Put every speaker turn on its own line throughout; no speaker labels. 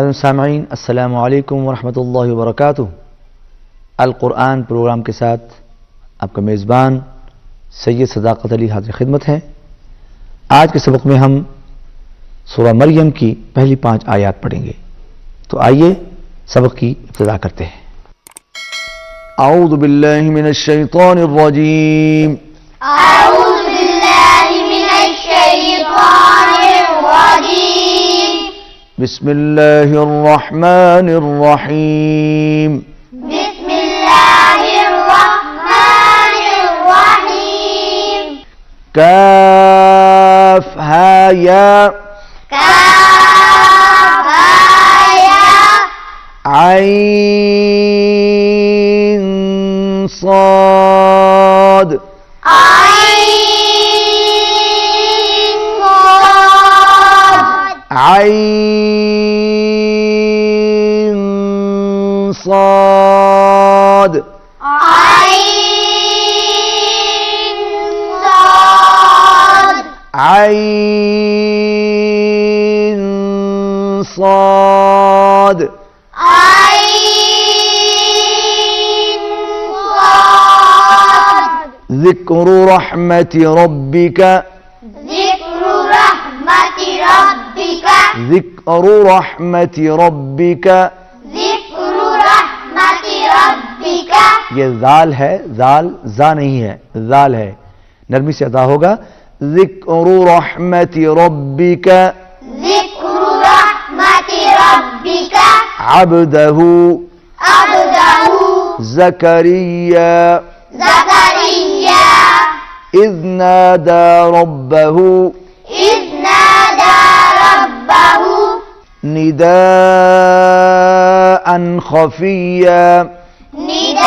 सामईन अस्सलामु अलैकुम वरहमतुल्लाहि वबरकातुहू। अल कुरान प्रोग्राम के साथ आपका मेज़बान सैयद सदाकत अली हाज़िर खिदमत है। आज के सबक में हम सूरह मरियम की पहली 5 आयत पढ़ेंगे। तो आइए सबक की इब्तिदा करते हैं। औज़ु बिल्लाहि मिनश शैतानिर रजीम।
औज़ु बिल्लाहि मिनश शैतानिर रजीम।
बिस्मिल्लाहिर रहमानिर रहीम।
बिस्मिल्लाहिर रहमानिर रहीम।
काफ हा या
काफ हा या
आइन साद
आइन साद
आइन साद
आइन साद
आइन साद
आइन साद।
ज़िक्रु रहमति रब्बिका
ज़िक्रु रहमति रब्बिका
ज़िक्रु रहमति रब्बिका।
ज़िक्रु रहमति रब्बिका।
ये जाल है, जाल जा नहीं है, जाल है, नरमी से अदा होगा। ज़िक्रु रहमति रब्बिका
ज़िक्रु रहमति रब्बिका
अब्दहु
अब्दहु
Zakaria
Zakaria
is Nada रब्बहु
is Nada रब्बहु
निदाअन खफिया
निदाअन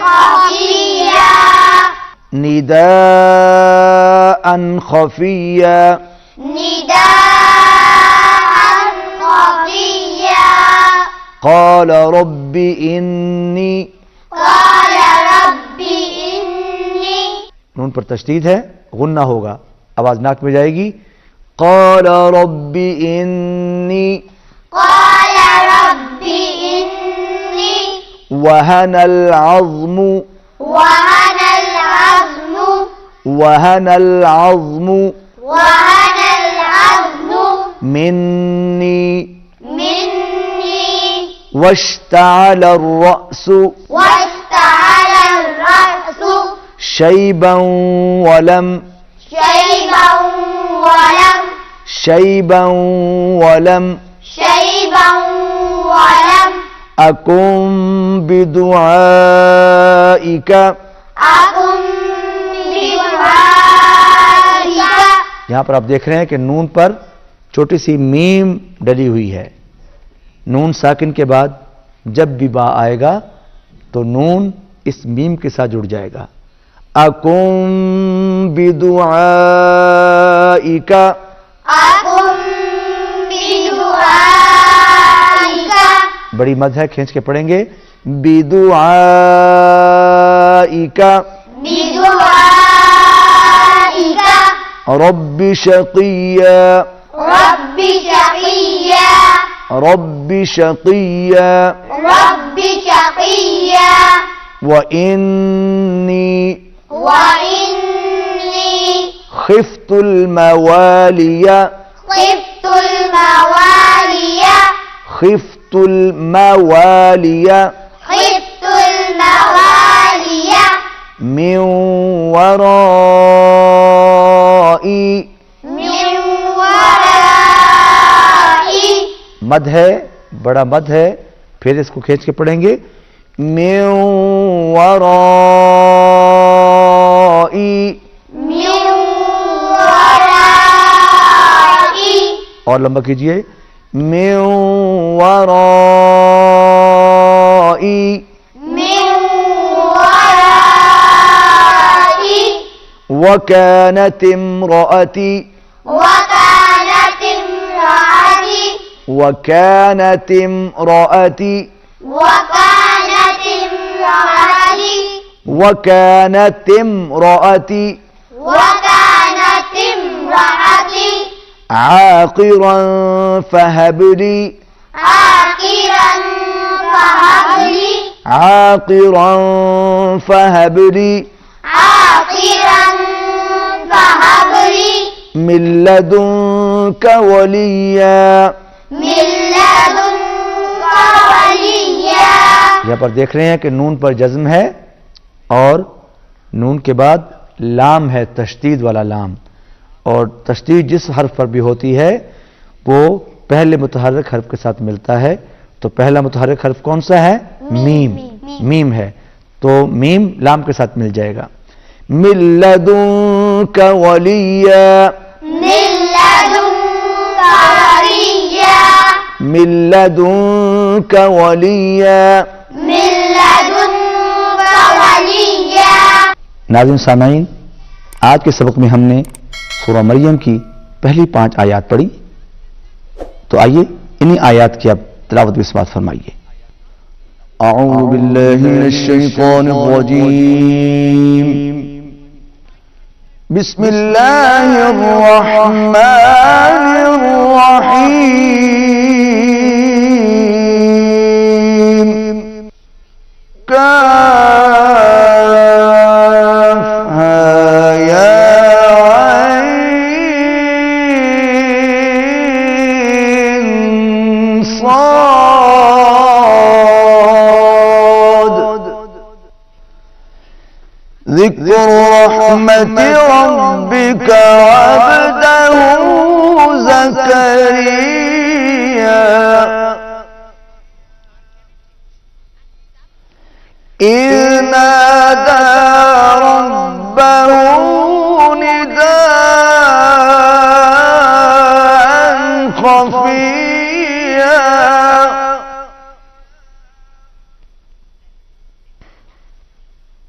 खफिया
निदाअन खफिया
निदाअन खफिया।
क़ाल rabbi इन्नी।
क़ाल रब्बि इन्नी।
नून पर तशदीद है, गुन्ना होगा, आवाज नाक में जाएगी। क़ाल रब्बि इन्नी
क़ाल रब्बि इन्नी
वहनल अज़्मु
वहनल अज़्मु
वहनल अज़्मु
वहनल अज़्मु
मिन्नी
मिन्नी
वश्तअल अर्रअसु
वस्तअल अर्रअसु
शैबन वलम
शैबन वलम
शैबन वलम
शैबन वलम
अकुम बिदुआइका।
अकुम बिदुआइका।
यहाँ पर आप देख रहे हैं कि नून पर छोटी सी मीम डली हुई है। नून साकिन के बाद जब भी बा आएगा तो नून इस मीम के साथ जुड़ जाएगा। अकुम बिदुआइका।
अकुम बिदुआइका।
बड़ी मद है, खींच के पढ़ेंगे। बिदुआइका
बिदुआइका
रब्बि शक़िया
रब्बि शक़िया
रब्बि शक़िया
रब्बि शक़िया
व इन्नी
व इन्नी
खिफ्तुल मवालिया
खिफ्तुल मवालिया
खिफ्तुल मवालिया
खिफ्तुल मवालिया
मिन वराई।
मिन वराई।
मद है, बड़ा मद है, फिर इसको खींच के पढ़ेंगे। मिन वराई।
मिन वराई।
और लंबा कीजिए। मिन वराई
मिन वराई।
वकानत इम्राअती
वकानत इम्राअती
वकानत इम्राअती
वकानत इम्राअती
वकानत इम्राअती
वकानत इम्राअती
عاقرا فهب لي
عاقرا فهب لي
عاقرا فهب لي
عاقرا فهب لي
من لدنك وليا.
من لدنك وليا.
यहाँ पर देख रहे हैं कि नून पर जज्म है और नून के बाद लाम है, तशदीद वाला लाम, और तशदीद जिस हर्फ पर भी होती है वो पहले मुतहर्रिक हर्फ के साथ मिलता है। तो पहला मुतहर्रिक हर्फ कौन सा है? मीम। मीम है तो मीम लाम के साथ मिल जाएगा। मिन लदुनका वलिया
من لدنك وليا
मिन लदुनका वलिया।
من لدنك وليا.
नाज़रीन सामाईन, आज के सबक में हमने सूरह मरियम की पहली 5 आयत पढ़ी। तो आइए इन्हीं आयत की अब तिलावत भी समाअत फरमाइए। अऊज़ु बिल्लाहि मिनश शैतानिर रजीम। बिस्मिल्लाहिर रहमानिर रहीम। काफ़हा या ऐन साद। ذكر رحمة ربك عبده زكريا إذ نادى ربه نداء خفيا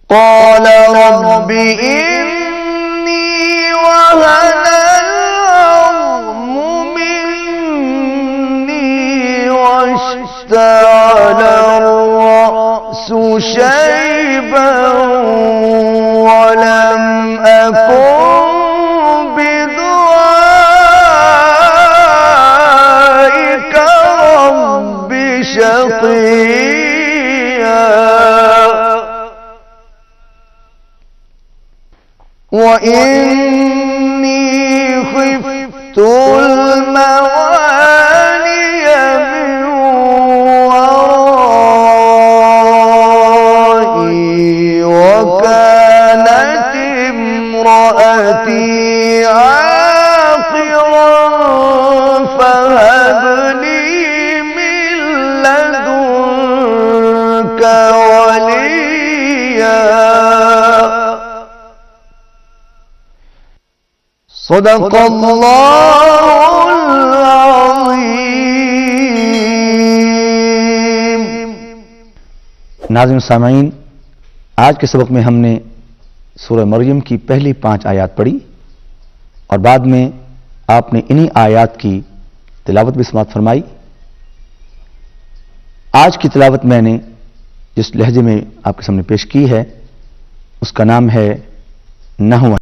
قال رب إني وهن العظم مني واشتعل الرأس شيبا ولم أكن بدعائك رب شقيا وإني خفت الموالي من ورائي وكانت امرأتي عاقرا فهب لي من لدنك وليا. صدق الله العظيم. नाज़रीन सामाईन, आज के सबक में हमने सूरह मरियम की पहली 5 आयत पढ़ी और बाद में आपने इन्हीं आयत की तिलावत भी समाअत फरमाई। आज की तिलावत मैंने जिस लहजे में आपके सामने पेश की है उसका नाम है नहव।